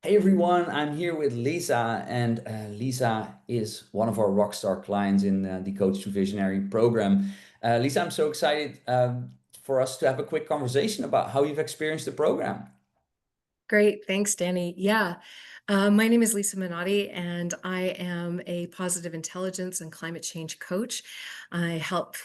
Hey everyone, I'm here with Lisa, and Lisa is one of our rockstar clients in the Coach to Visionary program. Lisa, I'm so excited for us to have a quick conversation about how you've experienced the program. Great. Thanks, Danny. Yeah. My name is Lisa Minotti, and I am a positive intelligence and climate change coach. I help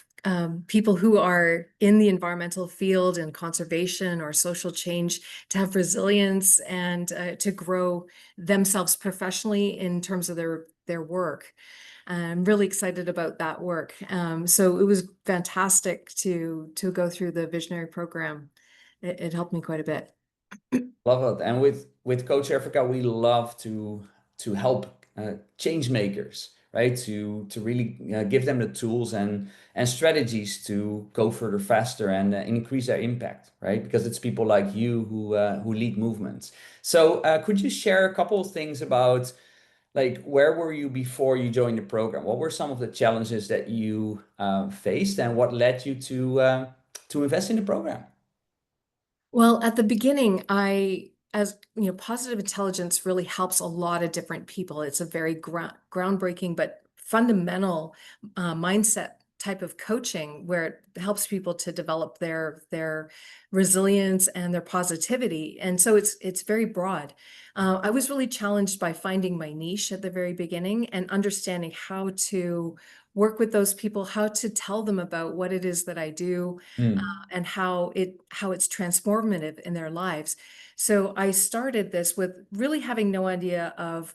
people who are in the environmental field and conservation or social change to have resilience and to grow themselves professionally in terms of their work. I'm really excited about that work. So it was fantastic to go through the visionary program. It helped me quite a bit. Love it. And with Coach Africa, we love to help change makers, right? To really give them the tools and strategies to go further faster and increase their impact, right? Because it's people like you who lead movements. So could you share a couple of things about like where were you before you joined the program? What were some of the challenges that you faced, and what led you to invest in the program? Well, at the beginning, as you know, positive intelligence really helps a lot of different people. It's a very groundbreaking but fundamental mindset type of coaching where it helps people to develop their resilience and their positivity. And so it's very broad. I was really challenged by finding my niche at the very beginning and understanding how to work with those people, how to tell them about what it is that I do, Mm, and how it's transformative in their lives. So I started this with really having no idea of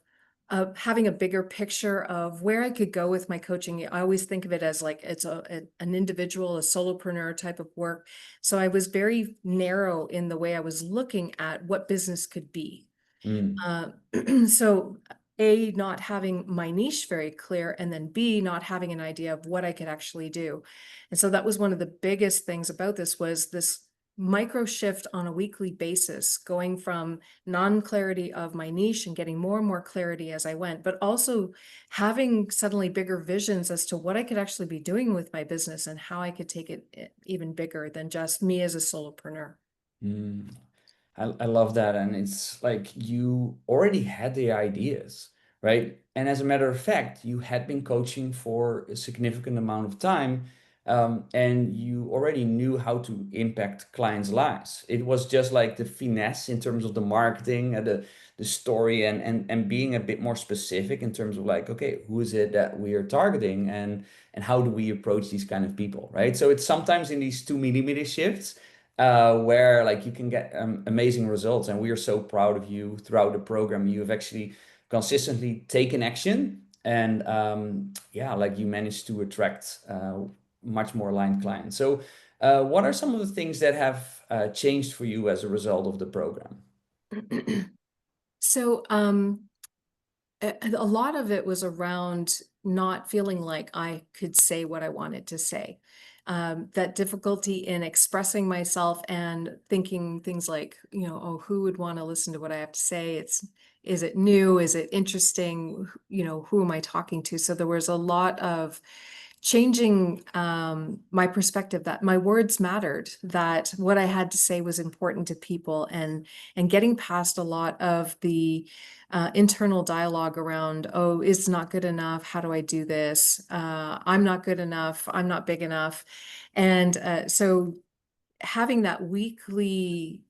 having a bigger picture of where I could go with my coaching. I always think of it as like it's an individual, a solopreneur type of work. So I was very narrow in the way I was looking at what business could be. mm. Uh, so A, not having my niche very clear, and then B, not having an idea of what I could actually do. And so that was one of the biggest things about this was this micro shift on a weekly basis, going from non-clarity of my niche and getting more and more clarity as I went, but also having suddenly bigger visions as to what I could actually be doing with my business and how I could take it even bigger than just me as a solopreneur. Mm. I love that. And it's like you already had the ideas, right? And as a matter of fact, you had been coaching for a significant amount of time, and you already knew how to impact clients' lives. It was just like the finesse in terms of the marketing, the story, and being a bit more specific in terms of like, okay, who is it that we are targeting, and how do we approach these kind of people, right? So it's sometimes in these 2 millimeter shifts where like you can get amazing results. And we are so proud of you throughout the program. You have actually consistently taken action, and yeah, like you managed to attract much more aligned clients. So, what are some of the things that have changed for you as a result of the program? So, a lot of it was around not feeling like I could say what I wanted to say. That difficulty in expressing myself and thinking things like, oh, who would want to listen to what I have to say? Is it new? Is it interesting? Who am I talking to? So there was a lot of changing my perspective that my words mattered, that what I had to say was important to people, and getting past a lot of the internal dialogue around, oh, it's not good enough. How do I do this? I'm not good enough. I'm not big enough. And so having that weekly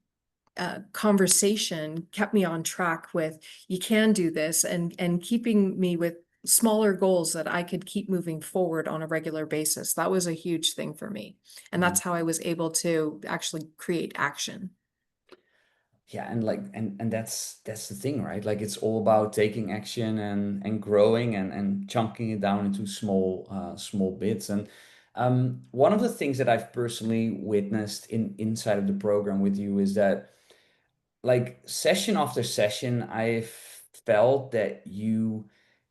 conversation kept me on track with you can do this, and keeping me with smaller goals that I could keep moving forward on a regular basis. That was a huge thing for me. And that's how I was able to actually create action. Yeah, and like and that's the thing, right? Like it's all about taking action and growing and chunking it down into small bits. And one of the things that I've personally witnessed inside of the program with you is that like session after session, I've felt that you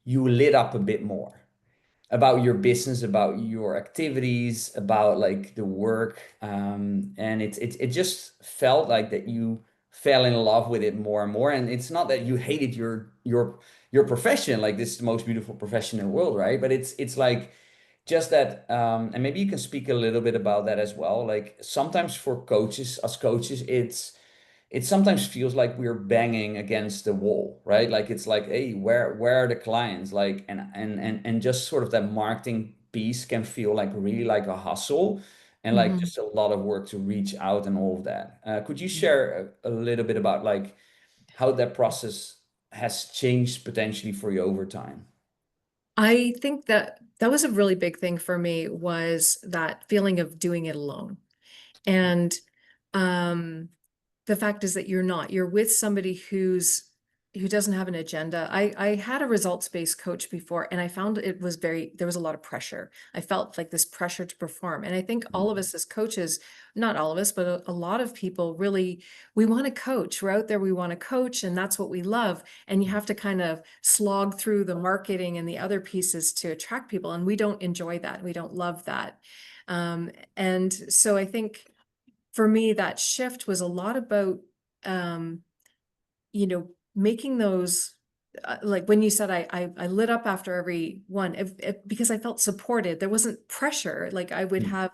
lit up a bit more about your business, about your activities, about like the work. And it just felt like that you fell in love with it more and more. And it's not that you hated your profession, like this is the most beautiful profession in the world, right? But it's like just that, and maybe you can speak a little bit about that as well. Like sometimes for coaches, us coaches, it sometimes feels like we're banging against the wall, right? Like it's like, hey, where are the clients? Like, and just sort of that marketing piece can feel like really like a hustle and like Mhm. just a lot of work to reach out and all of that. Could you share a little bit about like how that process has changed potentially for you over time? I think that that was a really big thing for me, was that feeling of doing it alone. And um the fact is that you're with somebody who doesn't have an agenda. I had a results-based coach before, and I found it was there was a lot of pressure. I felt like this pressure to perform. And I think all of Mm, us as coaches, not all of us, but a lot of people really, we want to coach. We're out there, we want to coach, and that's what we love. And you have to kind of slog through the marketing and the other pieces to attract people. And we don't enjoy that. We don't love that. And so I think for me, that shift was a lot about, um, making those, like when you said I lit up after every one, because I felt supported. There wasn't pressure. Like I would mm, have,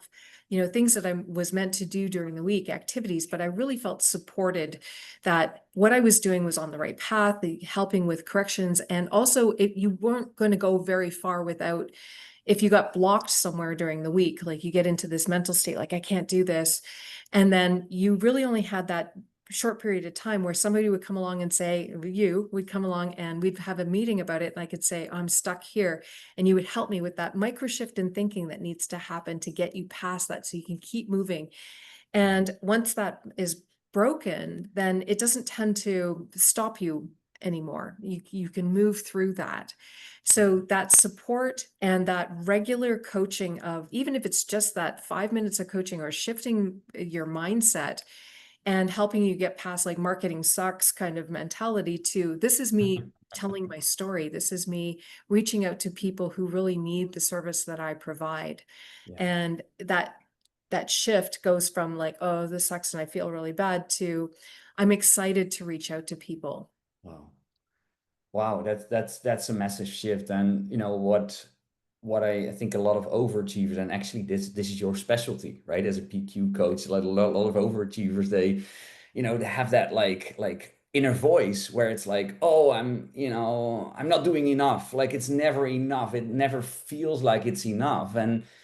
things that I was meant to do during the week, activities, but I really felt supported that what I was doing was on the right path, helping with corrections. And also, you weren't going to go very far without, if you got blocked somewhere during the week, like you get into this mental state, like I can't do this. And then you really only had that short period of time where somebody would come along and say, you would come along and we'd have a meeting about it. And I could say, I'm stuck here. And you would help me with that micro shift in thinking that needs to happen to get you past that so you can keep moving. And once that is broken, then it doesn't tend to stop you anymore. You can move through that. So that support and that regular coaching of, even if it's just that 5 minutes of coaching or shifting your mindset and helping you get past like marketing sucks kind of mentality to, this is me telling my story. This is me reaching out to people who really need the service that I provide. yeah. And that shift goes from like, oh, this sucks and I feel really bad, to I'm excited to reach out to people. Wow. Wow, that's a massive shift. And you know what I think a lot of overachievers, and actually this is your specialty, right? As a PQ coach, like a lot of overachievers, they have that like inner voice where it's like, oh, I'm not doing enough. Like it's never enough. It never feels like it's enough.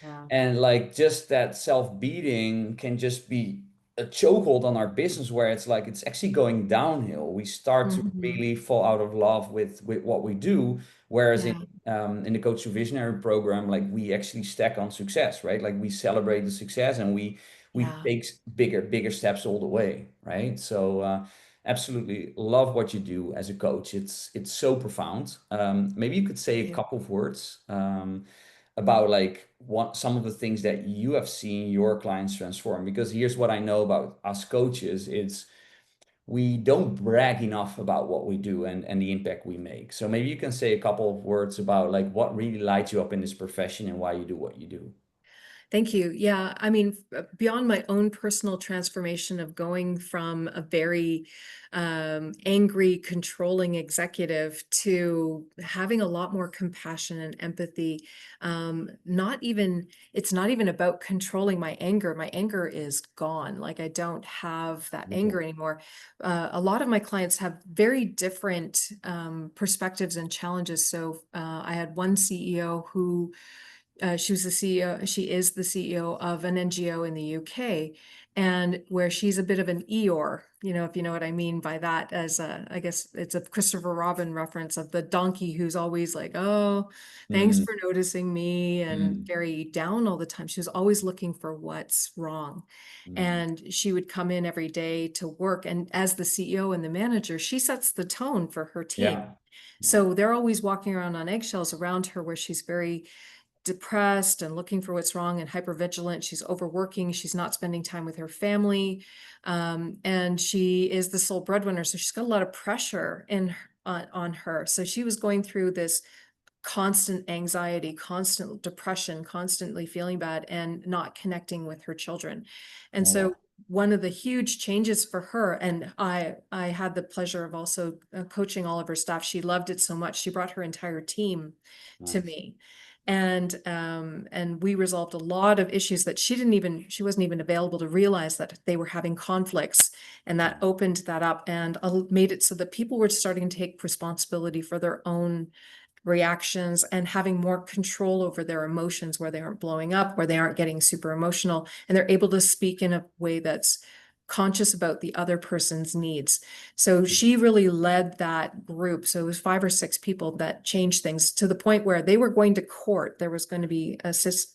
Yeah. And like just that self-beating can just be a chokehold on our business where it's like it's actually going downhill. We start to Mhm. really fall out of love with what we do. Whereas Yeah. in the Coach to Visionary program, like we actually stack on success, right? Like we celebrate the success and we Yeah. take bigger steps all the way, right? So absolutely love what you do as a coach. It's so profound. Maybe you could say a Thank you. couple of words about like what some of the things that you have seen your clients transform. Because here's what I know about us coaches: it's we don't brag enough about what we do and the impact we make. So maybe you can say a couple of words about like what really lights you up in this profession and why you do what you do. Thank you. Yeah, I mean, beyond my own personal transformation of going from a very angry, controlling executive to having a lot more compassion and empathy. It's not even about controlling my anger. My anger is gone. Like I don't have that anger Beautiful. anymore. A lot of my clients have very different perspectives and challenges. So I had one CEO who, she was the CEO, she is the CEO of an NGO in the UK, and where she's a bit of an Eeyore, if you know what I mean by that, as I guess it's a Christopher Robin reference of the donkey who's always like, oh, thanks Mm, for noticing me, and mm, very down all the time. She was always looking for what's wrong. mm. And she would come in every day to work. And as the CEO and the manager, she sets the tone for her team. Yeah. Yeah. So they're always walking around on eggshells around her, where she's very depressed and looking for what's wrong and hypervigilant. She's overworking. She's not spending time with her family. And she is the sole breadwinner. So she's got a lot of pressure on her. So she was going through this constant anxiety, constant depression, constantly feeling bad and not connecting with her children. And Oh, so wow. one of the huge changes for her, and I had the pleasure of also coaching all of her staff. She loved it so much. She brought her entire team to Nice. me. and we resolved a lot of issues that she wasn't even available to realize that they were having conflicts, and that opened that up and made it so that people were starting to take responsibility for their own reactions and having more control over their emotions, where they aren't blowing up, where they aren't getting super emotional, and they're able to speak in a way that's conscious about the other person's needs. So she really led that group. So it was 5 or 6 people that changed things to the point where they were going to court. There was going to be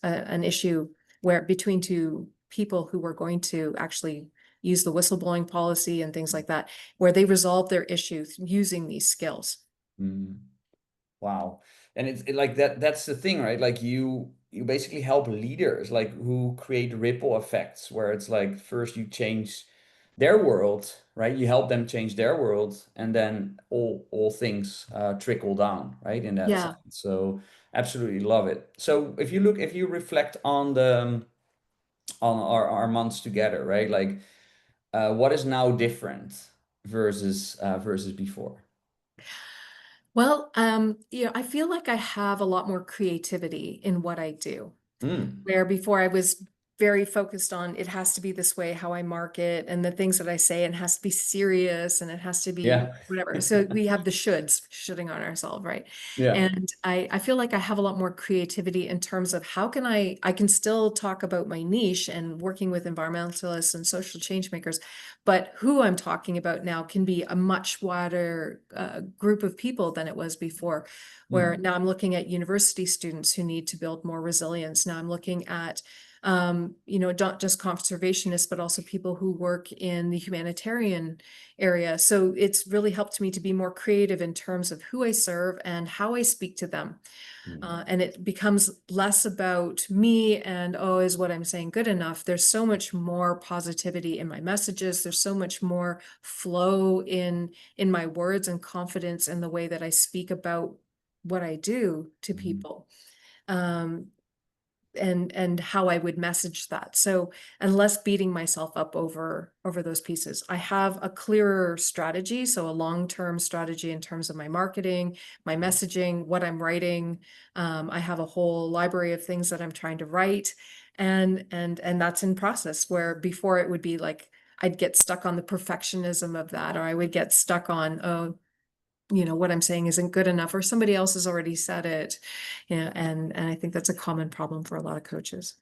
an issue where between two people who were going to actually use the whistleblowing policy and things like that, where they resolved their issues using these skills. Mm. Wow. And like that's the thing, right? Like you basically help leaders like who create ripple effects where it's like first you change their world, right? You help them change their world and then all things trickle down, right? In that sense. Yeah. So absolutely love it. So if you reflect on the on our months together, right? Like what is now different versus before? Well, I feel like I have a lot more creativity in what I do. Mm. Where before I was very focused on it has to be this way, how I market and the things that I say, and it has to be serious and it has to be Yeah. whatever. So we have the shoulding on ourselves, right? Yeah. And I feel like I have a lot more creativity in terms of how can I can still talk about my niche and working with environmentalists and social change makers, but who I'm talking about now can be a much wider group of people than it was before, where Mm. now I'm looking at university students who need to build more resilience. Now I'm looking at, not just conservationists, but also people who work in the humanitarian area. So it's really helped me to be more creative in terms of who I serve and how I speak to them. Mm. And it becomes less about me and, oh, is what I'm saying good enough? There's so much more positivity in my messages. There's so much more flow in my words and confidence in the way that I speak about what I do to Mhm. people. Um, and how I would message that. So, and less beating myself up over those pieces. I have a clearer strategy, so a long-term strategy in terms of my marketing, my messaging, what I'm writing. I have a whole library of things that I'm trying to write, and that's in process. Where before it would be like I'd get stuck on the perfectionism of that, or I would get stuck on, oh, what I'm saying isn't good enough, or somebody else has already said it. And I think that's a common problem for a lot of coaches.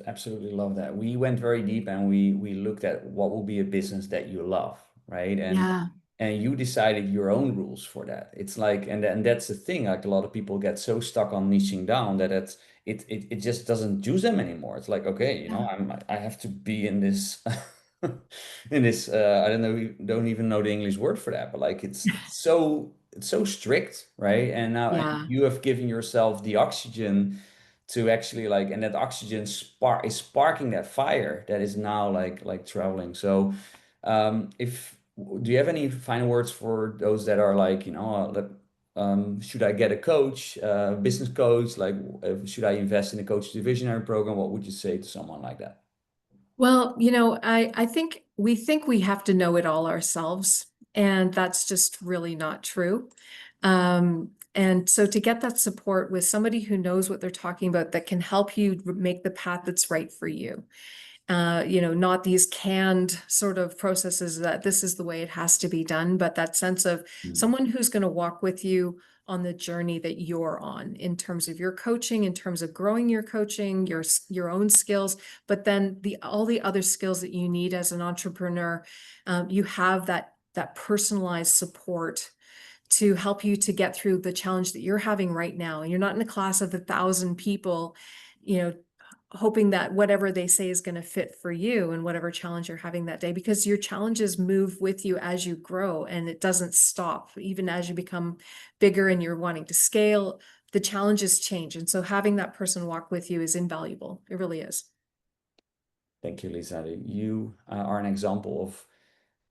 Absolutely love that. We went very deep and we looked at what will be a business that you love, right? Yeah. And you decided your own rules for that. It's like and that's the thing. Like a lot of people get so stuck on niching down that it just doesn't juice them anymore. It's like okay, Yeah. I have to be in this in this I don't know don't even know the English word for that, but like it's so strict, right? And Yeah. you have given yourself the oxygen to actually like and that oxygen spark is sparking that fire that is now like traveling. So if do you have any final words for those that are like should I get a coach, business coach, like should I invest in a coach divisionary program? What would you say to someone like that? Well, I think we have to know it all ourselves, and that's just really not true. And so to get that support with somebody who knows what they're talking about that can help you make the path that's right for you. Not these canned sort of processes that this is the way it has to be done, but that sense of Mm, someone who's going to walk with you on the journey that you're on in terms of your coaching, in terms of growing your coaching, your own skills, but then the all the other skills that you need as an entrepreneur, you have that personalized support to help you to get through the challenge that you're having right now. And you're not in a class of 1,000 people, you know, hoping that whatever they say is going to fit for you and whatever challenge you're having that day, because your challenges move with you as you grow and it doesn't stop. Even as you become bigger and you're wanting to scale, the challenges change. And so having that person walk with you is invaluable. It really is. thank you, Lisa. You are an example of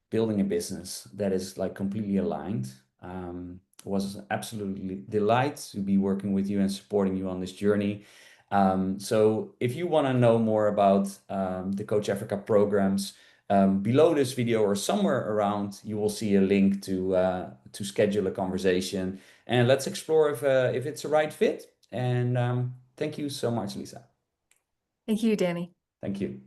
building a business that is like completely aligned. It was an absolutely delight to be working with you and supporting you on this journey. So if you want to know more about the Coach Africa programs, below this video or somewhere around, you will see a link to schedule a conversation and let's explore if it's a right fit. And thank you so much, Lisa. Thank you, Danny. Thank you.